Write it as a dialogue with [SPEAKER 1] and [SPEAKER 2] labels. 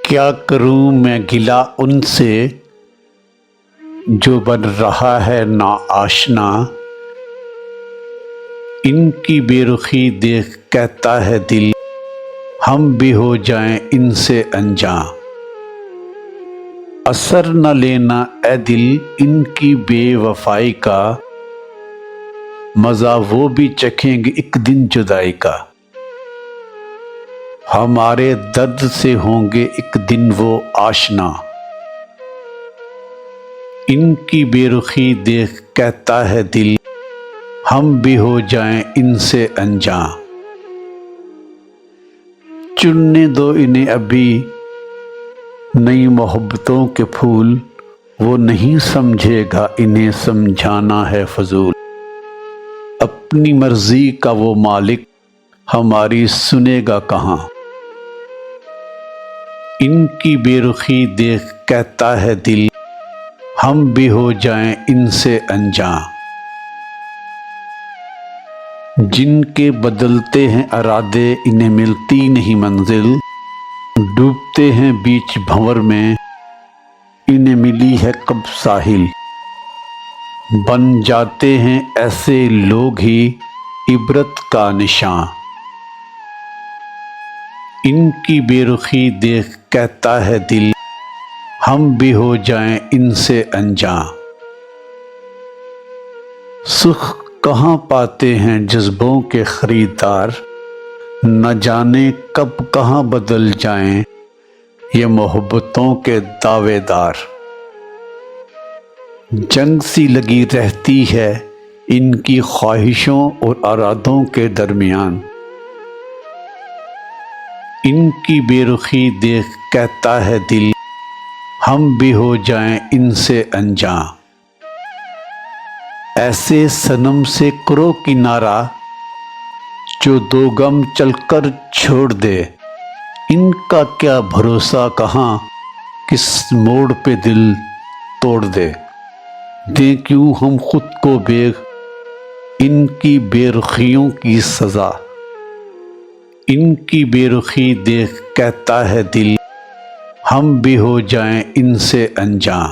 [SPEAKER 1] کیا کروں میں گلہ ان سے جو بن رہا ہے نا آشنا، ان کی بے رخی دیکھ کہتا ہے دل ہم بھی ہو جائیں ان سے انجاں۔ اثر نہ لینا اے دل ان کی بے وفائی کا، مزہ وہ بھی چکھیں گے ایک دن جدائی کا۔ ہمارے درد سے ہوں گے ایک دن وہ آشنا، ان کی بے رخی دیکھ کہتا ہے دل ہم بھی ہو جائیں ان سے انجاں۔ چننے دو انہیں ابھی نئی محبتوں کے پھول، وہ نہیں سمجھے گا انہیں سمجھانا ہے فضول۔ اپنی مرضی کا وہ مالک ہماری سنے گا کہاں، ان کی بے رخی دیکھ کہتا ہے دل ہم بھی ہو جائیں ان سے انجاں۔ جن کے بدلتے ہیں ارادے انہیں ملتی نہیں منزل، ڈوبتے ہیں بیچ بھنور میں انہیں ملی ہے کب ساحل۔ بن جاتے ہیں ایسے لوگ ہی عبرت کا نشاں، ان کی بے رخی دیکھ کہتا ہے دل ہم بھی ہو جائیں ان سے انجاں۔ سکھ کہاں پاتے ہیں جذبوں کے خریدار، نہ جانے کب کہاں بدل جائیں یہ محبتوں کے دعوے دار۔ جنگ سی لگی رہتی ہے ان کی خواہشوں اور ارادوں کے درمیان، ان کی بے رخی دیکھ کہتا ہے دل ہم بھی ہو جائیں ان سے انجاں۔ ایسے صنم سے کرو کنارہ جو دو گم چل کر چھوڑ دے، ان کا کیا بھروسہ کہاں کس موڑ پہ دل توڑ دے۔ دیں کیوں ہم خود کو بیغ ان کی بے رخیوں کی سزا، ان کی بے رخی دیکھ کہتا ہے دل ہم بھی ہو جائیں ان سے انجاں۔